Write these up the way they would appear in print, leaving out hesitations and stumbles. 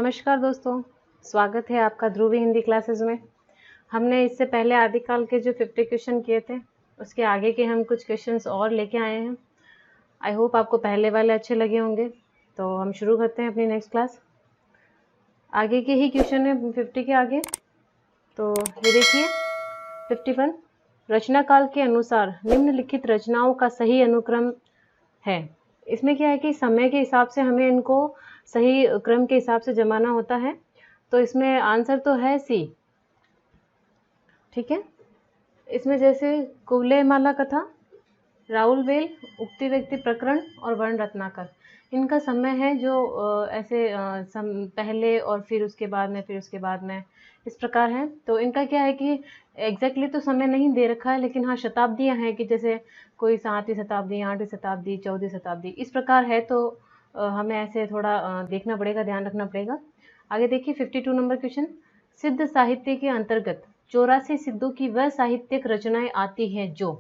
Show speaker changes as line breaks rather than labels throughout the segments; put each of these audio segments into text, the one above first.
नमस्कार दोस्तों, स्वागत है आपका ध्रुवी हिंदी क्लासेस में। हमने इससे पहले आदिकाल के जो 50 क्वेश्चन किए थे, उसके आगे के हम कुछ क्वेश्चंस और लेके आए हैं। आई होप आपको पहले वाले अच्छे लगे होंगे। तो हम शुरू करते हैं अपनी नेक्स्ट क्लास। आगे के ही क्वेश्चन है 50 के आगे। तो ये देखिए 51, रचना काल के अनुसार निम्नलिखित रचनाओं का सही अनुक्रम है। इसमें क्या है कि समय के हिसाब से हमें इनको सही क्रम के हिसाब से जमाना होता है। तो इसमें आंसर तो है सी। ठीक है, इसमें जैसे कुवलय माला कथा, राहुल वेल, उक्ति व्यक्ति प्रकरण और वर्ण रत्नाकर, इनका समय है जो पहले और फिर उसके बाद में इस प्रकार है। तो इनका क्या है कि एग्जैक्टली तो समय नहीं दे रखा है, लेकिन हाँ शताब्दियाँ हैं कि जैसे कोई 7वीं शताब्दी, 8वीं शताब्दी, 14वीं शताब्दी इस प्रकार है। तो हमें ऐसे थोड़ा देखना पड़ेगा, ध्यान रखना पड़ेगा। आगे देखिए 52 नंबर क्वेश्चन, सिद्ध साहित्य के अंतर्गत 84 सिद्धों की वह साहित्यिक रचनाएं आती हैं जो।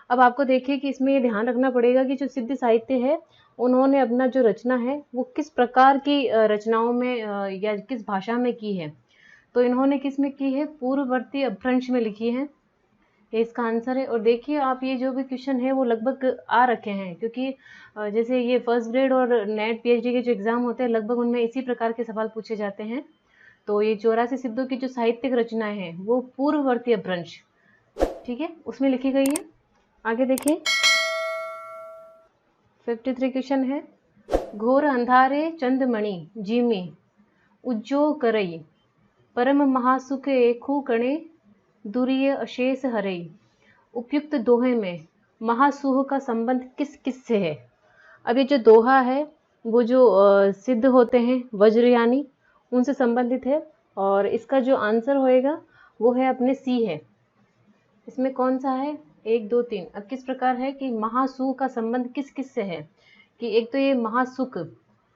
अब आपको देखिए कि इसमें ये ध्यान रखना पड़ेगा कि जो सिद्ध साहित्य है उन्होंने अपना जो रचना है वो किस प्रकार की रचनाओं में या किस भाषा में की है। तो इन्होंने किस में की है, पूर्ववर्ती अपभ्रंश में लिखी है। ये इसका आंसर है। और देखिए आप ये जो भी क्वेश्चन है वो लगभग आ रखे हैं, क्योंकि जैसे ये फर्स्ट ग्रेड और नेट पीएचडी के जो एग्जाम होते हैं लगभग उनमें इसी प्रकार के सवाल पूछे जाते हैं। तो ये 84 सिद्धों की जो साहित्यिक रचनाएं हैं वो पूर्ववर्ती अपभ्रंश, ठीक है, उसमें लिखी गई है। आगे देखिए 53 क्वेश्चन है, घोर अंधारे चंदमणि जीमी उज्जो करई परम महासुख एकु कणे दुरीय अशेष हरई। उपयुक्त दोहे में महासुख का संबंध किस किस से है। अब ये जो दोहा है वो जो सिद्ध होते हैं वज्रयानी उनसे संबंधित है, और इसका जो आंसर होएगा वो है अपने सी है। इसमें कौन सा है, 1 2 3। अब किस प्रकार है कि महासु का संबंध किस किस से है, कि एक तो ये महासुख,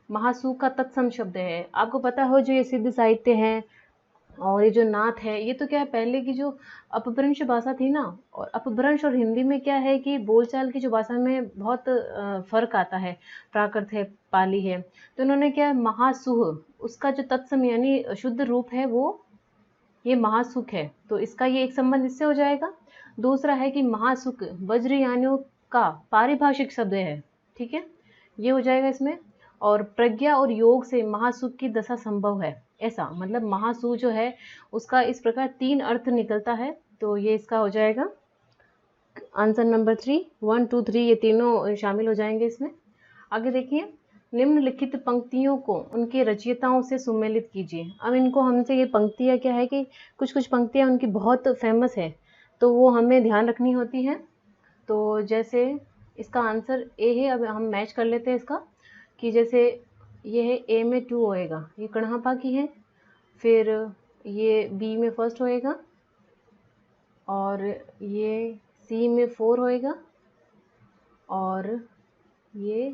महासु का तत्सम शब्द है। आपको पता हो जो ये सिद्ध साहित्य है और ये जो नाथ है, ये तो क्या है पहले की जो अपभ्रंश भाषा थी ना, और अपभ्रंश और हिंदी में क्या है कि बोलचाल की जो भाषा में बहुत फर्क आता है। प्राकृत है, पाली है। तो इन्होंने क्या महासुह, उसका जो तत्सम यानी शुद्ध रूप है वो ये महासुख है। तो इसका ये एक संबंध इससे हो जाएगा। दूसरा है कि महासुख वज्रयानियों का पारिभाषिक शब्द है, ठीक है, ये हो जाएगा इसमें। और प्रज्ञा और योग से महासुख की दशा संभव है, ऐसा मतलब महासु जो है उसका इस प्रकार 3 अर्थ निकलता है। तो ये इसका हो जाएगा आंसर नंबर 3, 1 2 3 ये तीनों शामिल हो जाएंगे इसमें। आगे देखिए, निम्नलिखित पंक्तियों को उनके रचयिताओं से सुमेलित कीजिए। अब इनको हमसे ये पंक्तियाँ क्या है कि कुछ कुछ पंक्तियाँ उनकी बहुत फेमस है, तो वो हमें ध्यान रखनी होती है। तो जैसे इसका आंसर ए है। अब हम मैच कर लेते हैं इसका, कि जैसे ये है ए में 2 होएगा, ये कणहपा की है। फिर ये बी में फर्स्ट होएगा, और ये सी में 4 होएगा, और ये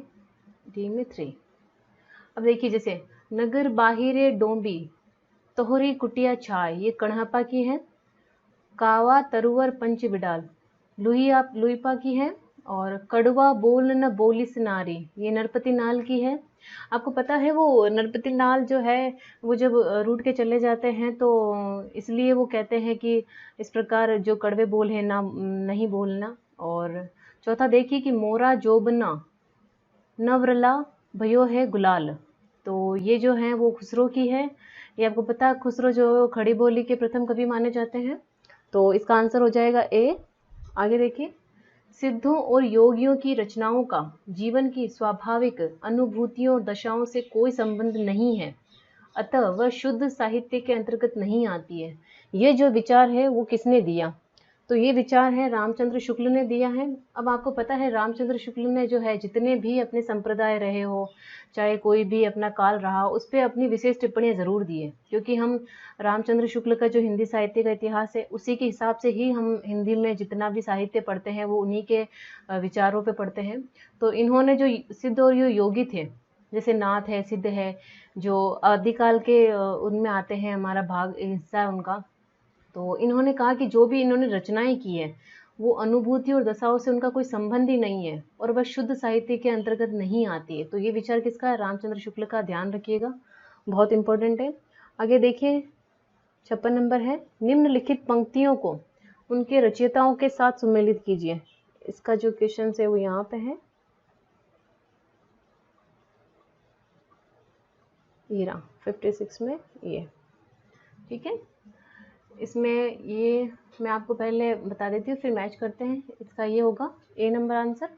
डी में 3। अब देखिए जैसे नगर बाहिरे डोंबी तोहरी कुटिया छाय, ये कणहपा की है। कावा तरुवर पंच बिडाल लुईपा की है। और कड़वा बोल न बोलिस नारी, ये नरपति नाल की है। आपको पता है वो नरपति नाल जो है वो जब रूट के चले जाते हैं तो इसलिए वो कहते हैं कि इस प्रकार जो कड़वे बोल है ना नहीं बोलना। और चौथा देखिए कि मोरा जोबना नवरला भयो है गुलाल, तो ये जो है वो खुसरो की है। ये आपको पता है खुसरो जो खड़ी बोली के प्रथम कवि माने जाते हैं। तो इसका आंसर हो जाएगा ए। आगे देखिए, सिद्धों और योगियों की रचनाओं का जीवन की स्वाभाविक अनुभूतियों और दशाओं से कोई संबंध नहीं है, अतः वह शुद्ध साहित्य के अंतर्गत नहीं आती है। ये जो विचार है वो किसने दिया, तो ये विचार है रामचंद्र शुक्ल ने दिया है। अब आपको पता है रामचंद्र शुक्ल ने जो है जितने भी अपने संप्रदाय रहे हो, चाहे कोई भी अपना काल रहा, उस पर अपनी विशेष टिप्पणियां ज़रूर दी है। क्योंकि हम रामचंद्र शुक्ल का जो हिंदी साहित्य का इतिहास है उसी के हिसाब से ही हम हिंदी में जितना भी साहित्य पढ़ते हैं वो उन्हीं के विचारों पे पढ़ते हैं। तो इन्होंने जो सिद्ध और जो योगी थे, जैसे नाथ है, सिद्ध है, जो आदिकाल के उनमें आते हैं, हमारा भाग हिस्सा है उनका। तो इन्होंने कहा कि जो भी इन्होंने रचनाएं की है वो अनुभूति और दशाओं से उनका कोई संबंध ही नहीं है, और वह शुद्ध साहित्य के अंतर्गत नहीं आती है। तो ये विचार किसका है, रामचंद्र शुक्ल का, ध्यान रखिएगा। बहुत इंपॉर्टेंट है। आगे देखिए 56 नंबर है, निम्नलिखित पंक्तियों को उनके रचयिताओं के साथ सुमेलित कीजिए। इसका जो क्वेश्चन है वो यहाँ पे है, ये रहा 56 में ये, ठीक है। इसमें ये मैं आपको पहले बता देती हूँ, फिर मैच करते हैं। इसका ये होगा ए नंबर आंसर।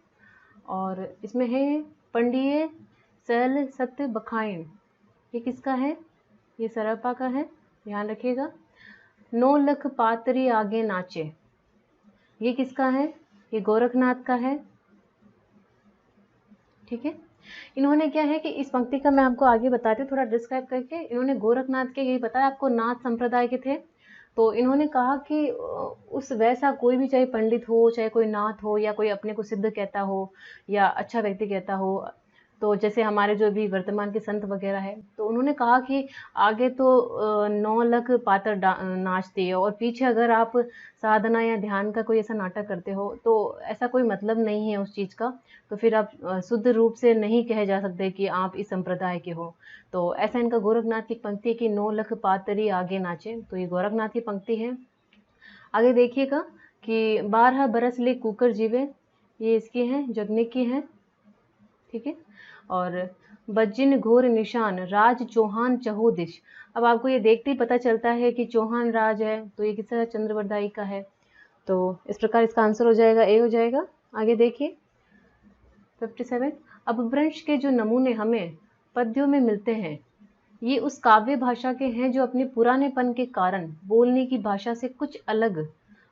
और इसमें है पंडिये सल सत्य बखाइन, ये किसका है? ये सरपा का है, ध्यान रखिएगा। 9 लख पातरी आगे नाचे, ये किसका है? ये गोरखनाथ का है, ठीक है। इन्होंने क्या है कि इस पंक्ति का मैं आपको आगे बताती हूँ थोड़ा डिस्क्राइब करके। इन्होंने गोरखनाथ के यही बताया आपको, नाथ संप्रदाय के थे। तो इन्होंने कहा कि उस वैसा कोई भी, चाहे पंडित हो, चाहे कोई नाथ हो, या कोई अपने को सिद्ध कहता हो या अच्छा व्यक्ति कहता हो, तो जैसे हमारे जो भी वर्तमान के संत वगैरह है, तो उन्होंने कहा कि आगे तो 9 लाख पातर नाचती है, और पीछे अगर आप साधना या ध्यान का कोई ऐसा नाटक करते हो तो ऐसा कोई मतलब नहीं है उस चीज़ का, तो फिर आप शुद्ध रूप से नहीं कहे जा सकते कि आप इस संप्रदाय के हो। तो ऐसा इनका गोरखनाथ की पंक्ति है कि 9 लख पातरी आगे नाचे, तो ये गोरखनाथ की पंक्ति है। आगे देखिएगा कि 12 बरस ले कुकर जीवे, ये इसकी है, जगने की है, ठीक है। और बज्जिन घोर निशान राज चौहान चहो दिश, अब आपको ये देखते ही पता चलता है कि चौहान राज है, तो ये किसका? चंद्रवरदाई का है। तो इस प्रकार इसका आंसर हो जाएगा ए हो जाएगा। आगे देखिए 57, अपभ्रंश के जो नमूने हमें पद्यों में मिलते हैं, ये उस काव्य भाषा के हैं जो अपने पुरानेपन के कारण बोलने की भाषा से कुछ अलग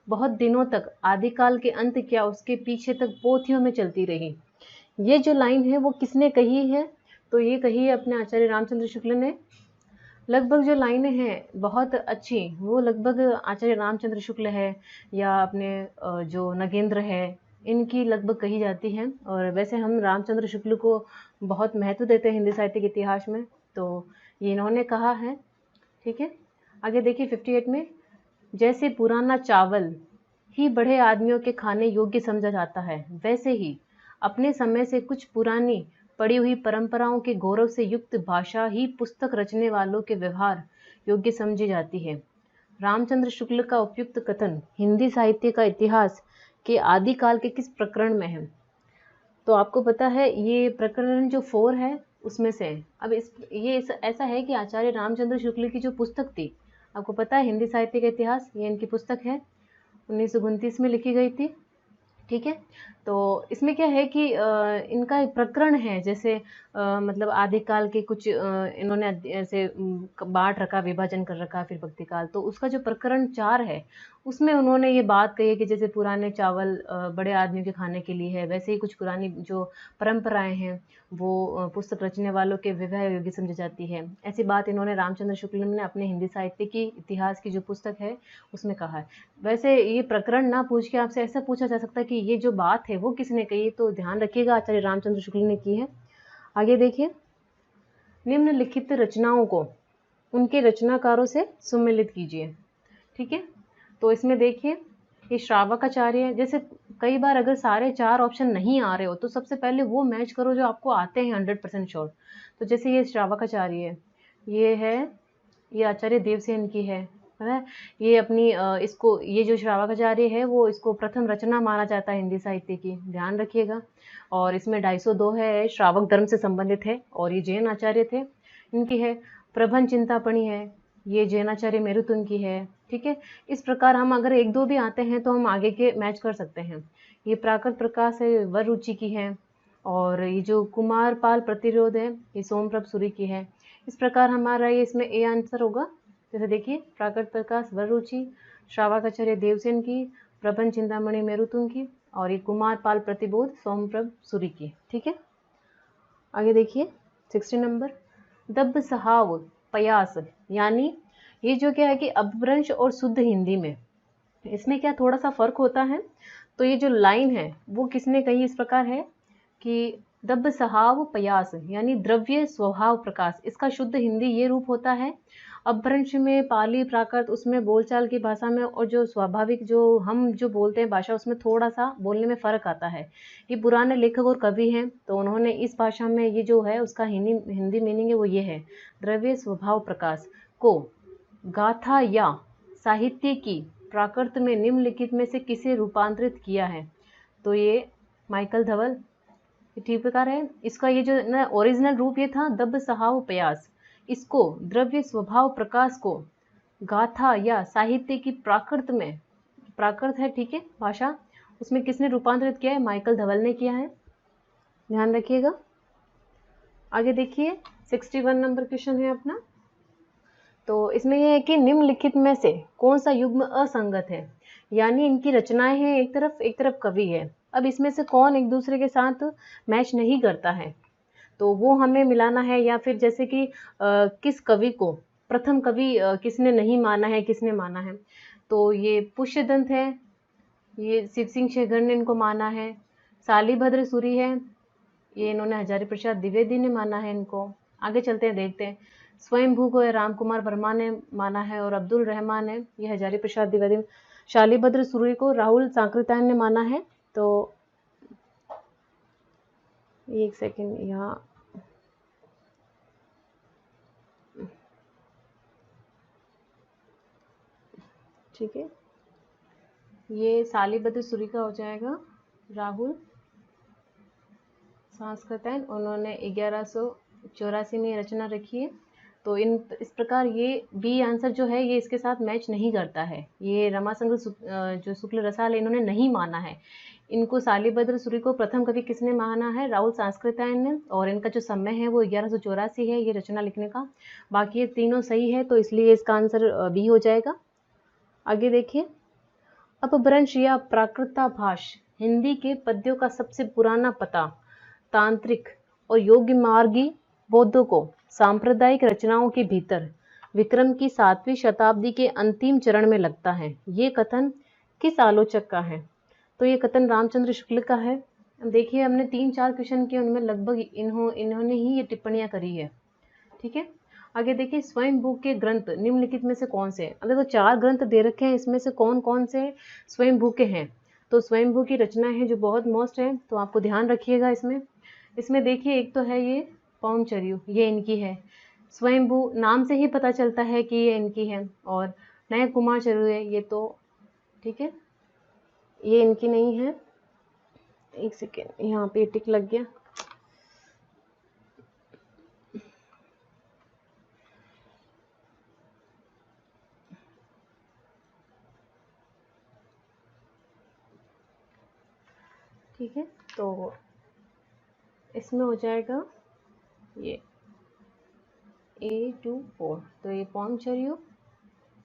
बहुत दिनों तक, आदिकाल के अंत क्या उसके पीछे तक पोथियों में चलती रही। ये जो लाइन है वो किसने कही है? तो ये कही है अपने आचार्य रामचंद्र शुक्ल ने। लगभग जो लाइनें हैं बहुत अच्छी, वो लगभग आचार्य रामचंद्र शुक्ल है या अपने जो नगेंद्र है, इनकी लगभग कही जाती हैं। और वैसे हम रामचंद्र शुक्ल को बहुत महत्व देते हैं हिंदी साहित्य के इतिहास में, तो ये इन्होंने कहा है, ठीक है। आगे देखिए 58 में, जैसे पुराना चावल ही बड़े आदमियों के खाने योग्य समझा जाता है, वैसे ही अपने समय से कुछ पुरानी पड़ी हुई परंपराओं के गौरव से युक्त भाषा ही पुस्तक रचने वालों के व्यवहार योग्य समझी जाती है। रामचंद्र शुक्ल का उपयुक्त कथन हिंदी साहित्य का इतिहास के आदिकाल के किस प्रकरण में है? तो आपको पता है ये प्रकरण जो 4 है उसमें से है। अब ऐसा है कि आचार्य रामचंद्र शुक्ल की जो पुस्तक थी, आपको पता है हिंदी साहित्य का इतिहास, ये इनकी पुस्तक है, 1929 में लिखी गई थी, ठीक है। तो इसमें क्या है कि इनका एक प्रकरण है, जैसे मतलब आदिकाल के कुछ इन्होंने ऐसे बांट रखा, विभाजन कर रखा, फिर भक्ति काल, तो उसका जो प्रकरण 4 है उसमें उन्होंने ये बात कही है कि जैसे पुराने चावल बड़े आदमियों के खाने के लिए है, वैसे ही कुछ पुरानी जो परंपराएं हैं वो पुस्तक रचने वालों के विवाह योग्य समझी जाती है। ऐसी बात इन्होंने रामचंद्र शुक्ल ने अपने हिंदी साहित्य की इतिहास की जो पुस्तक है उसमें कहा है। वैसे ये प्रकरण ना पूछ के आपसे ऐसा पूछा जा सकता है कि ये जो बात है वो किसने कही, तो ध्यान रखिएगा आचार्य रामचंद्र शुक्ल ने की है। आगे देखिए, निम्नलिखित रचनाओं को उनके रचनाकारों से सुमेलित कीजिए, ठीक है। तो इसमें देखिए ये श्रावकाचार्य है, जैसे कई बार अगर सारे 4 ऑप्शन नहीं आ रहे हो तो सबसे पहले वो मैच करो जो आपको आते हैं 100% श्योर। तो जैसे ये श्रावकाचार्य है, ये है, ये आचार्य देवसेन की है, ये अपनी इसको, ये जो श्रावकाचार्य है वो इसको प्रथम रचना माना जाता है हिंदी साहित्य की, ध्यान रखिएगा। और इसमें 250 है, श्रावक धर्म से संबंधित है, और ये जैन आचार्य थे, इनकी है। प्रबंध चिंतामणि है, ये जैनाचार्य मेरुतुन की है, ठीक है। इस प्रकार हम अगर 1-2 भी आते हैं तो हम आगे के मैच कर सकते हैं। ये प्राकृत प्रकाश है, वर रुचि की है, और ये जो कुमारपाल प्रतिरोध है ये सोमप्रभ सूरी की है। इस प्रकार हमारा ये इसमें ए आंसर होगा। जैसे देखिए प्राकृत प्रकाश वर रुचि, श्रावकाचार्य देवसेन की, प्रबंध चिंतामणि मेरुतुन की, और ये कुमारपाल प्रतिबोध सोमप्रभ सूरी की, ठीक है। आगे देखिए 60 नंबर, दब्ब सहाव पयास, यानी ये जो क्या है कि अपभ्रंश और शुद्ध हिंदी में इसमें क्या थोड़ा सा फर्क होता है। तो ये जो लाइन है वो किसने कही, इस प्रकार है कि दब्ब सहाव पयास यानी द्रव्य स्वभाव प्रकाश, इसका शुद्ध हिंदी ये रूप होता है। अपभ्रंश में पाली प्राकृत उसमें बोलचाल की भाषा में और जो स्वाभाविक जो हम जो बोलते हैं भाषा उसमें थोड़ा सा बोलने में फ़र्क आता है। ये पुराने लेखक और कवि हैं, तो उन्होंने इस भाषा में ये जो है उसका हिंदी मीनिंग है वो ये है, द्रव्य स्वभाव प्रकाश को गाथा या साहित्य की प्राकृत में निम्नलिखित में से किसे रूपांतरित किया है? तो ये माइकल धवल ठीक प्रकार है। इसका ये जो ना ओरिजिनल रूप ये था दब सहाव प्रयास, इसको द्रव्य स्वभाव प्रकाश को गाथा या साहित्य की प्राकृत में, प्राकृत है ठीक है भाषा, उसमें किसने रूपांतरित किया है? माइकल धवल ने किया है, ध्यान रखिएगा। आगे देखिए 61 नंबर क्वेश्चन है अपना। तो इसमें यह है कि निम्नलिखित में से कौन सा युग्म असंगत है, यानी इनकी रचनाएं हैं एक तरफ कवि है। अब इसमें से कौन एक दूसरे के साथ मैच नहीं करता है, तो वो हमें मिलाना है, या फिर जैसे कि किस कवि को प्रथम कवि किसने नहीं माना है, किसने माना है। तो ये पुष्यदंत है, ये शिव सिंह शेखर ने इनको माना है। शालिभद्र सूरी है, ये इन्होंने हजारी प्रसाद द्विवेदी ने माना है इनको। आगे चलते हैं देखते हैं। स्वयंभू को राम कुमार वर्मा ने माना है और अब्दुल रहमान है, ये हजारी प्रसाद द्विवेदी। शालिभद्र सूरी को राहुल सांकृत्यायन ने माना है। तो एक सेकेंड यहाँ, ठीक है, ये शालिभद्र सूरी का हो जाएगा राहुल सांकृत्यायन, उन्होंने 1184 में रचना रखी है। तो इस प्रकार ये बी आंसर जो है ये इसके साथ मैच नहीं करता है। ये रमाशंकर जो शुक्ल रसाल इन्होंने नहीं माना है। इनको शालिभद्र सूरी को प्रथम कवि किसने माना है? राहुल सांकृत्यायन ने। और इनका जो समय है वो 1184 है ये रचना लिखने का। बाकी ये तीनों सही है, तो इसलिए इसका आंसर बी हो जाएगा। आगे देखिए, अपभ्रंश या प्राकृताभास हिंदी के पद्यों का सबसे पुराना पता तांत्रिक और योग्य मार्गी बौद्धों को सांप्रदायिक रचनाओं के भीतर विक्रम की 7वीं शताब्दी के अंतिम चरण में लगता है। ये कथन किस आलोचक का है? तो ये कथन रामचंद्र शुक्ल का है। देखिए हमने 3-4 क्वेश्चन किए, उनमें लगभग इन्होंने ही ये टिप्पणियां करी है, ठीक है। आगे देखिए, स्वयंभू के ग्रंथ निम्नलिखित में से कौन से? अब देखो 4 ग्रंथ दे रखे हैं, इसमें से कौन कौन से स्वयंभू के हैं? तो स्वयंभू की रचना है जो बहुत मोस्ट है, तो आपको ध्यान रखिएगा इसमें देखिए, एक तो है ये पौंचर्यु, ये इनकी है। स्वयंभू नाम से ही पता चलता है कि ये इनकी है। और नए कुमारचर्यु है ये, तो ठीक है, ये इनकी नहीं है। एक सेकेंड, यहाँ पे टिक लग गया। ठीक है, तो इसमें हो जाएगा ये A24, तो ये पौंचर्यु,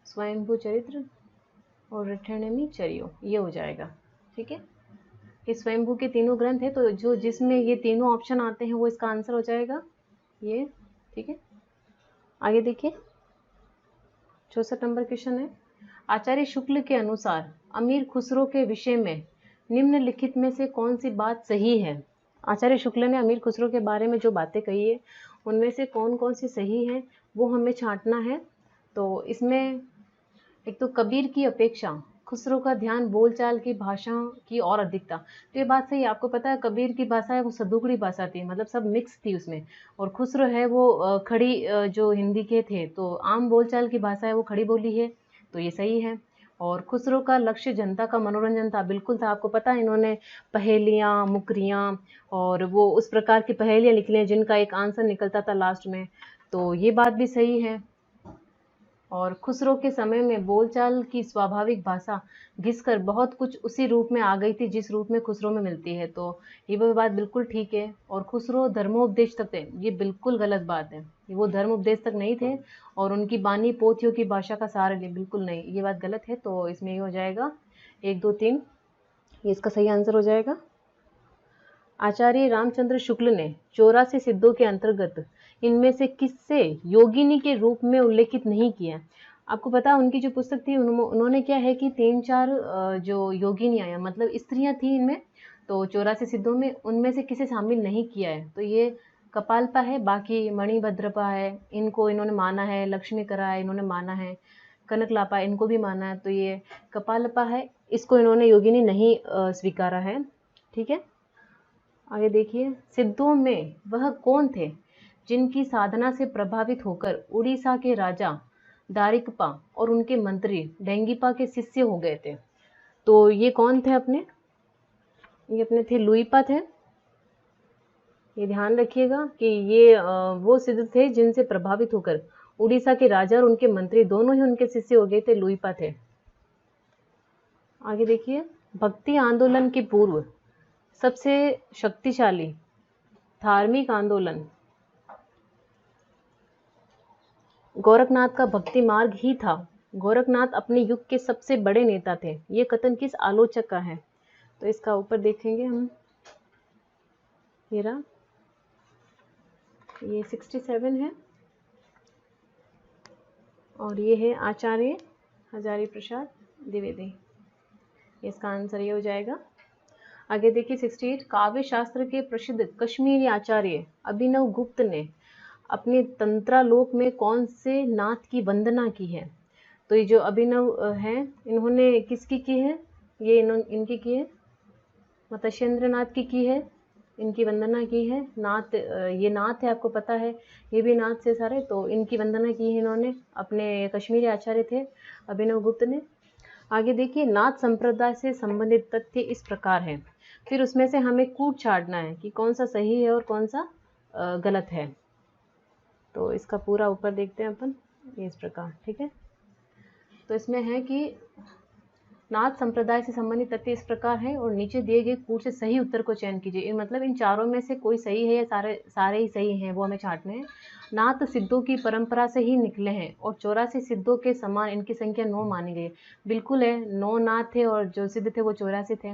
स्वयंभू चरित्र और रिठणमी चर्यो, ये हो जाएगा, ठीक है। ये स्वयंभू के तीनों ग्रंथ है, तो जो जिसमें ये तीनों ऑप्शन आते हैं वो इसका आंसर हो जाएगा ये, ठीक है। आगे देखिए 64 नंबर क्वेश्चन है, आचार्य शुक्ल के अनुसार अमीर खुसरो के विषय में निम्नलिखित में से कौन सी बात सही है? आचार्य शुक्ल ने अमीर खुसरो के बारे में जो बातें कही है उनमें से कौन कौन सी सही है वो हमें छांटना है। तो इसमें एक तो कबीर की अपेक्षा खुसरो का ध्यान बोलचाल की भाषा की और अधिक था। तो ये बात सही है। आपको पता है कबीर की भाषा है वो सदुगड़ी भाषा थी, मतलब सब मिक्स थी उसमें। और खुसरो है वो खड़ी जो हिंदी के थे, तो आम बोलचाल की भाषा है वो खड़ी बोली है, तो ये सही है। और खुसरो का लक्ष्य जनता का मनोरंजन था, बिल्कुल था। आपको पता है इन्होंने पहेलियाँ, मुकरियाँ और वो उस प्रकार की पहेलियाँ लिख ली जिनका एक आंसर निकलता था लास्ट में, तो ये बात भी सही है। और खुसरो के समय में बोलचाल की स्वाभाविक भाषा घिसकर बहुत कुछ उसी रूप में आ गई थी जिस रूप में खुसरो में मिलती है, तो ये भी बात बिल्कुल ठीक है। और खुसरो धर्मोपदेश तक थे, ये बिल्कुल गलत बात है, वो धर्म उपदेश तक नहीं थे और उनकी बानी पोथियों की भाषा का सहारा लिए, बिल्कुल नहीं, ये बात गलत है। तो इसमें ये हो जाएगा 1, 2, 3, ये इसका सही आंसर हो जाएगा। आचार्य रामचंद्र शुक्ल ने 84 सिद्धों के अंतर्गत इनमें से किससे योगिनी के रूप में उल्लेखित नहीं किया? आपको पता है उनकी जो पुस्तक थी उन्होंने क्या है कि 3-4 जो योगिनियाँ मतलब स्त्रियां थी इनमें, तो 84 सिद्धों में उनमें से किसे शामिल नहीं किया है, तो ये कपालपा है, बाकी मणिभद्रपा है, इनको इन्होंने माना है, लक्ष्मीकरा है इन्होंने माना है, कनकलापा इनको भी माना है, तो ये कपालपा है, इसको इन्होंने योगिनी नहीं स्वीकारा है। ठीक है, आगे देखिए, सिद्धों में वह कौन थे जिनकी साधना से प्रभावित होकर उड़ीसा के राजा दारिकपा और उनके मंत्री डेंगीपा के शिष्य हो गए थे? तो ये कौन थे अपने? ये अपने थे लुईपा थे। ये ध्यान रखिएगा कि ये वो सिद्ध थे जिनसे प्रभावित होकर उड़ीसा के राजा और उनके मंत्री दोनों ही उनके शिष्य हो गए थे, लुईपा थे। आगे देखिए, भक्ति आंदोलन के पूर्व सबसे शक्तिशाली धार्मिक आंदोलन गोरखनाथ का भक्ति मार्ग ही था। गोरखनाथ अपने युग के सबसे बड़े नेता थे। ये कथन किस आलोचक का है? तो इसका ऊपर देखेंगे हम, ये 67 है और ये है आचार्य हजारी प्रसाद द्विवेदी। इसका आंसर ये हो जाएगा। आगे देखिए 68, काव्य शास्त्र के प्रसिद्ध कश्मीरी आचार्य अभिनव गुप्त ने अपने तंत्रालोक में कौन से नाथ की वंदना की है? तो ये जो अभिनव हैं इन्होंने किसकी की है? ये इनकी की है, मत्स्येंद्र नाथ की है, इनकी वंदना की है। नाथ, ये नाथ है, आपको पता है, ये भी नाथ से सारे, तो इनकी वंदना की है इन्होंने, अपने कश्मीरी आचार्य थे अभिनव गुप्त ने। आगे देखिए, नाथ संप्रदाय से संबंधित तथ्य इस प्रकार है, फिर उसमें से हमें कूट छाटना है कि कौन सा सही है और कौन सा गलत है। तो इसका पूरा ऊपर देखते हैं अपन, ये इस प्रकार। ठीक है, तो इसमें है कि नाथ संप्रदाय से संबंधित तथ्य इस प्रकार है और नीचे दिए गए कूट से सही उत्तर को चयन कीजिए। मतलब इन चारों में से कोई सही है या सारे ही सही हैं, वो हमें छांटने हैं। नाथ सिद्धों की परंपरा से ही निकले हैं और 84 सिद्धों के समान इनकी संख्या 9 मानी गई। बिल्कुल है, 9 नाथ थे और जो सिद्ध थे वो 84 थे,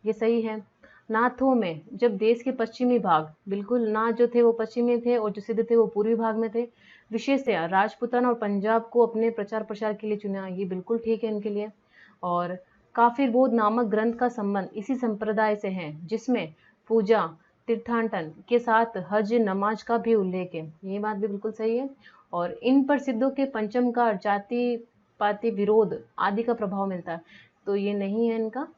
ये सही है। नाथों में जब देश के पश्चिमी भाग, बिल्कुल नाथ जो थे वो पश्चिमी थे और जो सिद्ध थे वो पूर्वी भाग में थे, विशेषतया राजपूताना और पंजाब को अपने प्रचार प्रसार के लिए चुना, ये बिल्कुल ठीक है इनके लिए। और काफिर बोध नामक ग्रंथ का संबंध इसी संप्रदाय से है, जिसमें पूजा तीर्थाटन के साथ हज नमाज का भी उल्लेख है, ये बात भी बिल्कुल सही है। और इन पर सिद्धों के पंचम का जाति पाति विरोध आदि का प्रभाव मिलता है, तो ये नहीं है इनका,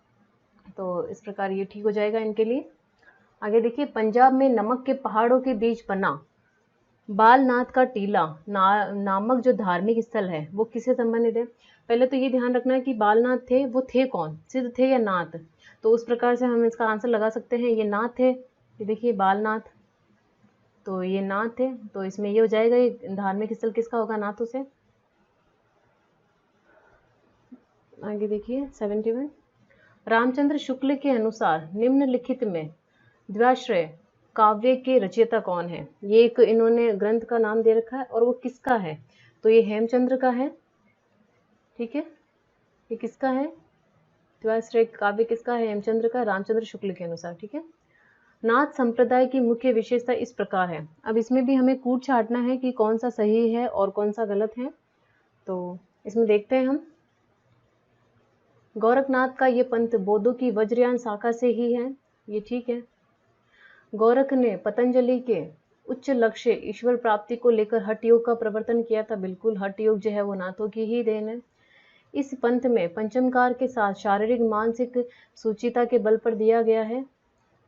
तो इस प्रकार ये ठीक हो जाएगा इनके लिए। आगे देखिए, पंजाब में नमक के पहाड़ों के बीच बना बालनाथ का टीला नामक जो धार्मिक स्थल है वो किससे संबंधित है? पहले तो ये ध्यान रखना है कि बालनाथ थे, वो थे कौन, सिद्ध थे या नाथ? तो उस प्रकार से हम इसका आंसर लगा सकते हैं, ये नाथ थे। ये देखिए बालनाथ, तो ये नाथ थे, तो इसमें ये हो जाएगा, ये धार्मिक स्थल किसका होगा? नाथों से। आगे देखिए 71, रामचंद्र शुक्ल के अनुसार निम्नलिखित में द्व्याश्रय काव्य के रचयिता कौन है? ये एक इन्होंने ग्रंथ का नाम दे रखा है और वो किसका है? तो ये हेमचंद्र का है। ठीक है, ये किसका है? द्व्याश्रय काव्य किसका है? हेमचंद्र का, रामचंद्र शुक्ल के अनुसार। ठीक है, नाथ संप्रदाय की मुख्य विशेषता इस प्रकार है। अब इसमें भी हमें कूट छाटना है कि कौन सा सही है और कौन सा गलत है, तो इसमें देखते हैं हम। गोरखनाथ का ये पंथ बौद्धों की वज्रयान शाखा से ही है, ये ठीक है। गोरख ने पतंजलि के उच्च लक्ष्य ईश्वर प्राप्ति को लेकर हठ योग का प्रवर्तन किया था, बिल्कुल हठ योग जो है वो नाथों की ही देन है। इस पंथ में पंचमकार के साथ शारीरिक मानसिक सूचिता के बल पर दिया गया है,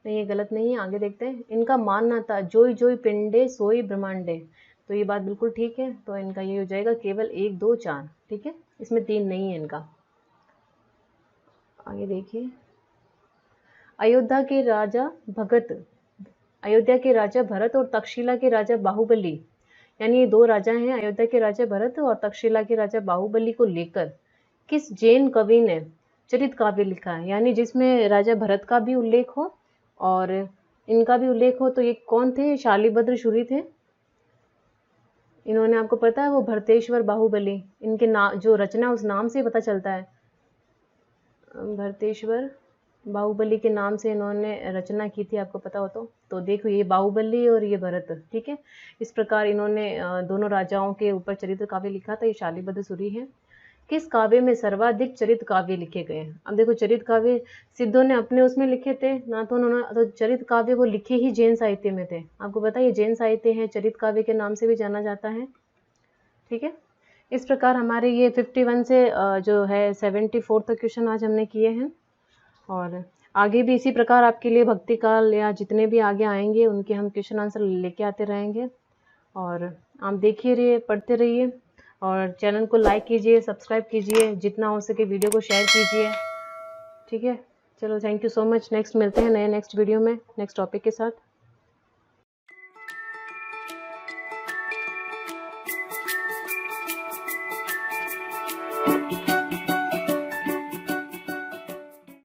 नहीं ये गलत नहीं है। आगे देखते हैं, इनका मानना था जोई जोई पिंडे सोई ब्रह्मांडे, तो ये बात बिल्कुल ठीक है, तो इनका ये हो जाएगा केवल 1 2 4। ठीक है, इसमें 3 नहीं है इनका। आगे देखिए, अयोध्या के राजा भरत और तक्षशिला के राजा बाहुबली, यानी ये 2 राजा हैं, अयोध्या के राजा भरत और तक्षशिला के राजा बाहुबली को लेकर किस जैन कवि ने चरित काव्य लिखा है? यानी जिसमें राजा भरत का भी उल्लेख हो और इनका भी उल्लेख हो, तो ये कौन थे? शालिभद्र शुरी थे। इन्होंने, आपको पता है, वो भरतेश्वर बाहुबली, इनके नाम जो रचना उस नाम से पता चलता है, भरतेश्वर बाहुबली के नाम से इन्होंने रचना की थी, आपको पता हो तो देखो ये बाहुबली और ये भरत। ठीक है, इस प्रकार इन्होंने दोनों राजाओं के ऊपर चरित्र काव्य लिखा था, ये शालिभद्र सूरी है। किस काव्य में सर्वाधिक चरित काव्य लिखे गए हैं? अब देखो, चरित काव्य सिद्धों ने अपने उसमें लिखे थे ना, तो उन्होंने तो चरित काव्य वो लिखे ही जैन साहित्य में थे। आपको पता है ये जैन साहित्य है, चरित काव्य के नाम से भी जाना जाता है। ठीक है, इस प्रकार हमारे ये 51 से जो है 74 तक क्वेश्चन आज हमने किए हैं, और आगे भी इसी प्रकार आपके लिए भक्ति काल या जितने भी आगे आएंगे उनके हम क्वेश्चन आंसर लेके आते रहेंगे। और आप देखिए रहिए, पढ़ते रहिए, और चैनल को लाइक कीजिए, सब्सक्राइब कीजिए, जितना हो सके वीडियो को शेयर कीजिए। ठीक है, चलो, thank you so much. Next मिलते हैं नेक्स्ट वीडियो में नेक्स्ट टॉपिक के साथ।